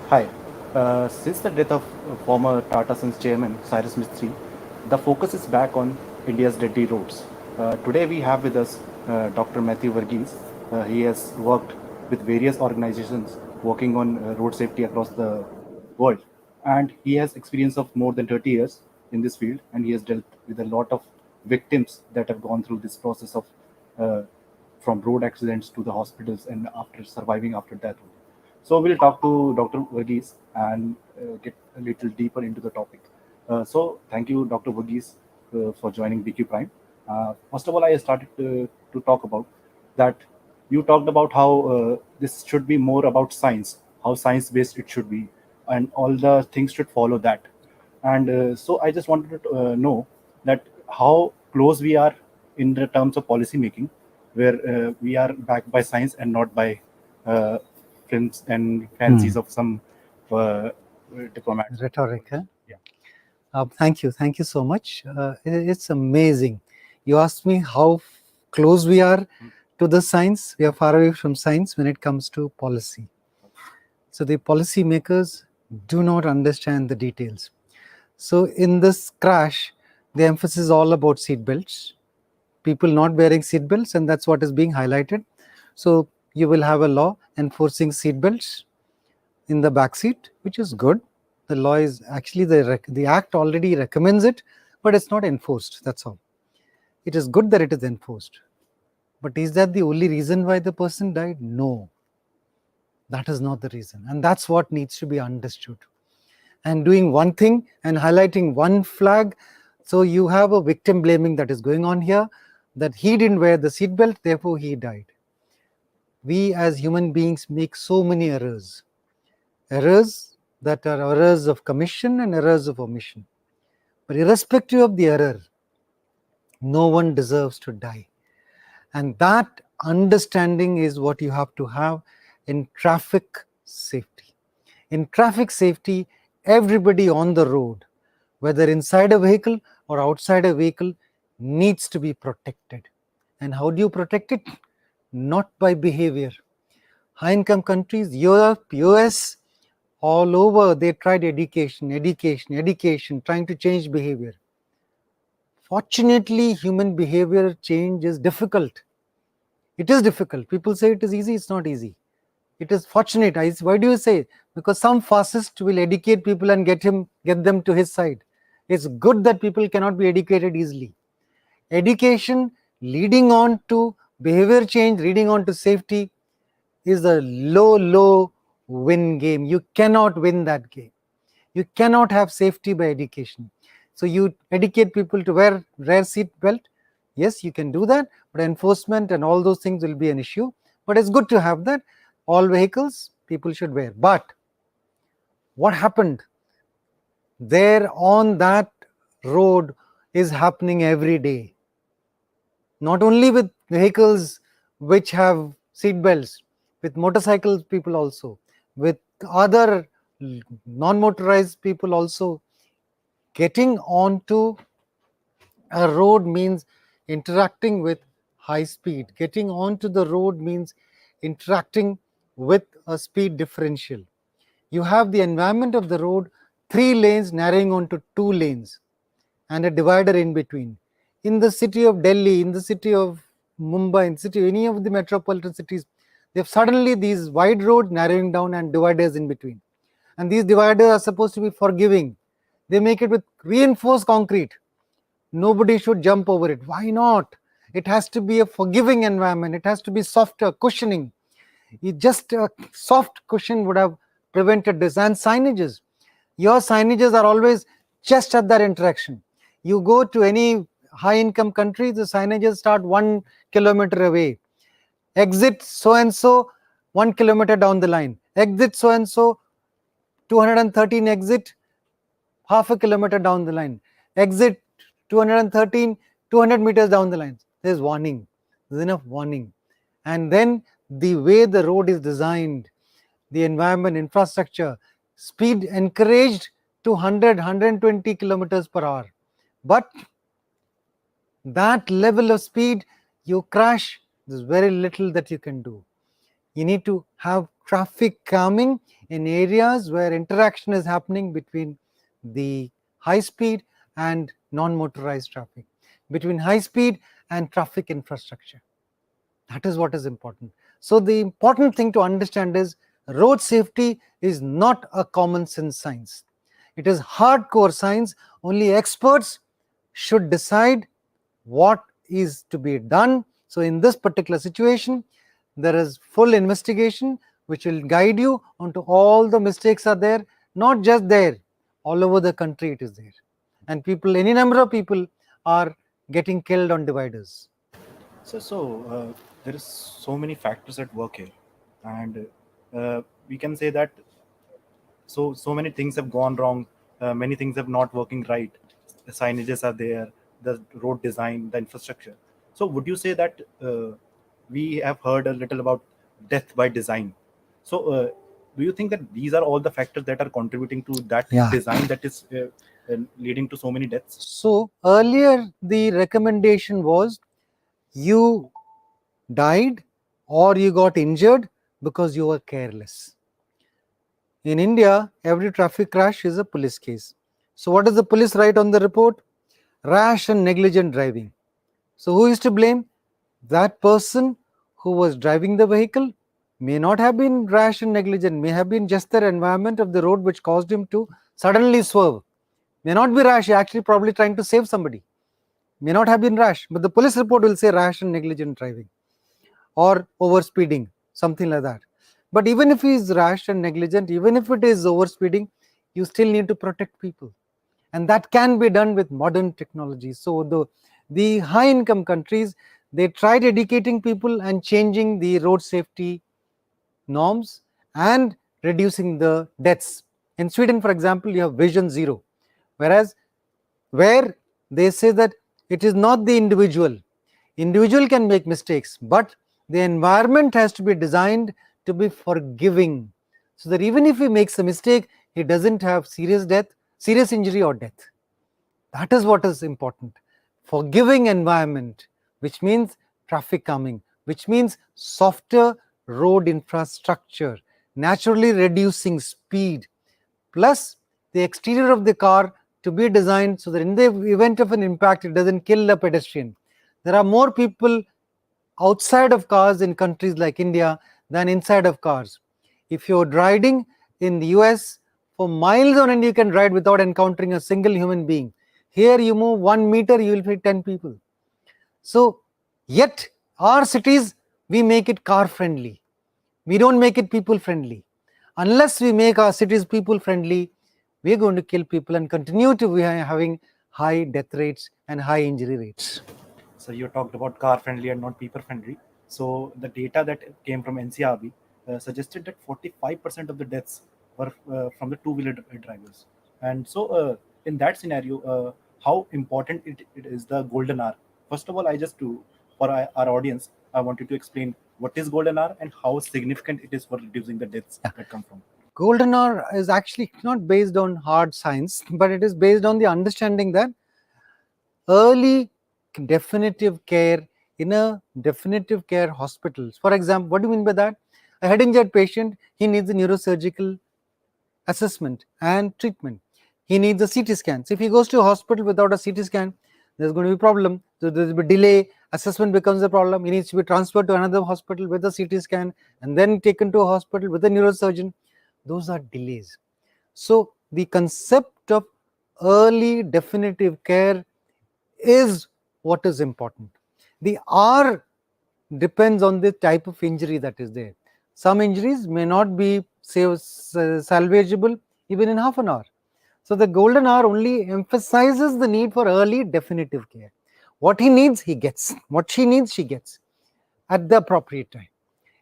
Hi. Since the death of former Tata Sons chairman Cyrus Mistry, the focus is back on India's deadly roads. Today we have with us Dr. Mathew Varghese. He has worked with various organizations working on road safety across the world, and he has experience of more than 30 years in this field, and he has dealt with a lot of victims that have gone through this process of uh, from road accidents to the hospitals and after surviving after death. So we'll talk to Dr. Varghese and get a little deeper into the topic. So thank you, Dr. Varghese, for joining BQ Prime. First of all, I started to talk about that. You talked about how this should be more about science, how science-based it should be, and all the things should follow that. And so I just wanted to know that how close we are in the terms of policy making, where we are backed by science and not by uh, films and fancies Hmm. of some uh, diplomats. Rhetoric. Huh? Yeah. Thank you so much. It's amazing. You asked me how close we are to the science. We are far away from science when it comes to policy. So the policy makers do not understand the details. So in this crash, the emphasis is all about seat belts. People not wearing seat belts, and that's what is being highlighted. So you will have a law enforcing seat belts in the back seat, which is good. The law is actually the act already recommends it, but it's not enforced. That's all. It is good that it is enforced. But is that the only reason why the person died? No, that is not the reason. And that's what needs to be understood. And doing one thing and highlighting one flag, so you have a victim blaming that is going on here, that he didn't wear the seatbelt, therefore he died. We as human beings make so many errors that are errors of commission and errors of omission. But irrespective of the error, no one deserves to die. And that understanding is what you have to have in traffic safety. In traffic safety, everybody on the road, whether inside a vehicle or outside a vehicle, needs to be protected. And how do you protect it? Not by behavior. High income countries, Europe, US, all over, they tried education, trying to change behavior. Fortunately, human behavior change is difficult. It is difficult. People say it is easy, it's not easy. It is fortunate. Why do you say? Because some fascist will educate people and get them to his side. It's good that people cannot be educated easily. Education leading on to behavior change, leading on to safety, is a low win game. You cannot win that game. You cannot have safety by education. So you educate people to wear seat belt. Yes, you can do that, but enforcement and all those things will be an issue. But it's good to have that. All vehicles, people should wear. But what happened there on that road is happening every day. Not only with vehicles which have seat belts, with motorcycles people also, with other non-motorized people also. Getting onto a road means interacting with high speed. Getting onto the road means interacting with a speed differential. You have the environment of the road, 3 lanes narrowing onto 2 lanes and a divider in between. In the city of Delhi, in the city of Mumbai, in the city of any of the metropolitan cities, they have suddenly these wide roads narrowing down and dividers in between. And these dividers are supposed to be forgiving. They make it with reinforced concrete. Nobody should jump over it. Why not? It has to be a forgiving environment. It has to be softer, cushioning. Just a soft cushion would have prevented this. And signages. Your signages are always just at that interaction. You go to any high income country, the signages start 1 kilometer away. Exit so and so 1 kilometer down the line. Exit so and so 213 exit half a kilometer down the line. Exit 213, 200 meters down the line. There's warning. There's enough warning. And then the way the road is designed, the environment, infrastructure, speed encouraged to 100, 120 kilometers per hour. But that level of speed, you crash, there's very little that you can do. You need to have traffic calming in areas where interaction is happening between the high speed and non-motorized traffic, between high speed and traffic infrastructure. That is what is important. So the important thing to understand is road safety is not a common sense science. It is hardcore science. Only experts should decide what is to be done. So in this particular situation, there is full investigation which will guide you onto all the mistakes are there, not just there, all over the country it is there. And people, any number of people are getting killed on dividers. So there is so many factors at work here, and we can say that so many things have gone wrong. Many things have not working right. The signages are there, the road design, the infrastructure. So would you say that we have heard a little about death by design? So do you think that these are all the factors that are contributing to that Yeah. design that is leading to so many deaths? So earlier the recommendation was you died or you got injured because you were careless. In India, every traffic crash is a police case. So what does the police write on the report? Rash and negligent driving. So who is to blame? That person who was driving the vehicle may not have been rash and negligent, may have been just the environment of the road which caused him to suddenly swerve. May not be rash, actually probably trying to save somebody. May not have been rash, but the police report will say rash and negligent driving or overspeeding, something like that. But even if he is rash and negligent, even if it is overspeeding, you still need to protect people. And that can be done with modern technology. So the high income countries, they tried educating people and changing the road safety norms and reducing the deaths. In Sweden, for example, you have Vision Zero, where they say that it is not the individual. Individual can make mistakes, but the environment has to be designed to be forgiving, so that even if he makes a mistake, he doesn't have serious injury or death. That is what is important. Forgiving environment, which means traffic calming, which means softer road infrastructure, naturally reducing speed, plus the exterior of the car to be designed so that in the event of an impact, it doesn't kill a pedestrian. There are more people outside of cars in countries like India than inside of cars. If you're riding in the US, for miles on end you can ride without encountering a single human being. Here you move 1 meter, you will hit 10 people. So, yet our cities, we make it car friendly. We don't make it people friendly. Unless we make our cities people friendly, we are going to kill people and continue to be having high death rates and high injury rates. So you talked about car friendly and not people friendly. So the data that came from NCRB suggested that 45% of the deaths were from the two-wheeler drivers. And so in that scenario, how important it is the golden hour? First of all, I just to for our audience, I wanted to explain what is golden hour and how significant it is for reducing the deaths that come from. Golden hour is actually not based on hard science, but it is based on the understanding that early definitive care in a definitive care hospitals. For example, what do you mean by that? A head injured patient, he needs a neurosurgical assessment and treatment. He needs a CT scan. So if he goes to a hospital without a CT scan, there's going to be a problem. So there will be delay, assessment becomes a problem. He needs to be transferred to another hospital with a CT scan and then taken to a hospital with a neurosurgeon. Those are delays. So the concept of early definitive care is what is important. The R depends on the type of injury that is there. Some injuries may not be salvageable even in half an hour. So the golden hour only emphasizes the need for early definitive care. What he needs, he gets. What she needs, she gets at the appropriate time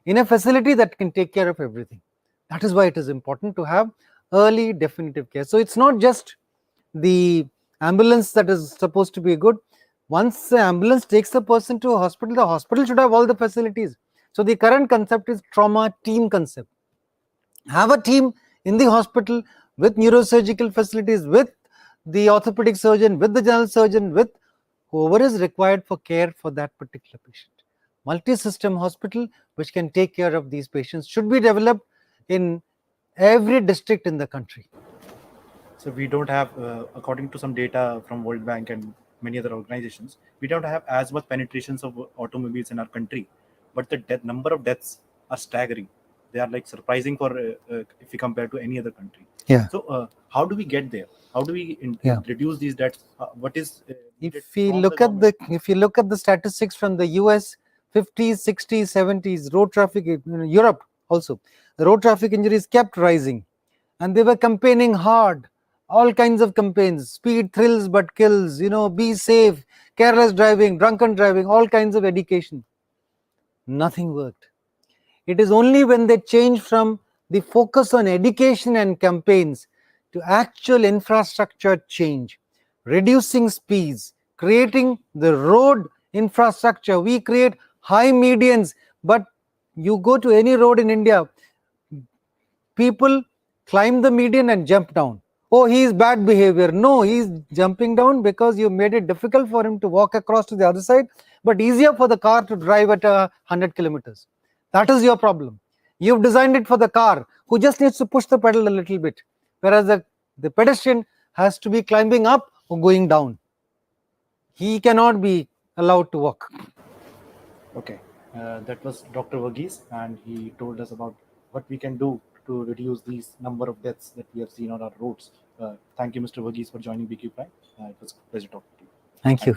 in a facility that can take care of everything. That is why it is important to have early definitive care. So it's not just the ambulance that is supposed to be good. Once the ambulance takes the person to a hospital, the hospital should have all the facilities. So the current concept is trauma team concept. Have a team in the hospital with neurosurgical facilities, with the orthopedic surgeon, with the general surgeon, with whoever is required for care for that particular patient. Multi-system hospital which can take care of these patients should be developed in every district in the country. So we don't have, according to some data from World Bank and many other organizations, we don't have as much penetrations of automobiles in our country, but the number of deaths are staggering. They are like surprising for if we compare to any other country. Yeah. So how do we get there? How do we Yeah. reduce these deaths? What is needed If you from look the at government? the statistics from the US, 50s, 60s, 70s, road traffic, Europe also, the road traffic injuries kept rising, and they were campaigning hard, all kinds of campaigns: speed thrills but kills, be safe, careless driving, drunken driving, all kinds of education. Nothing worked. It is only when they change from the focus on education and campaigns to actual infrastructure change, reducing speeds, creating the road infrastructure. We create high medians, but you go to any road in India, people climb the median and jump down. Oh, he is bad behavior. No, he is jumping down because you made it difficult for him to walk across to the other side, but easier for the car to drive at 100 kilometers. That is your problem. You've designed it for the car, who just needs to push the pedal a little bit, whereas the pedestrian has to be climbing up or going down. He cannot be allowed to walk. Okay, that was Dr. Varghese, and he told us about what we can do to reduce these number of deaths that we have seen on our roads. Thank you, Mr. Varghese, for joining BQ Prime. It was a pleasure talking to you. Thank you.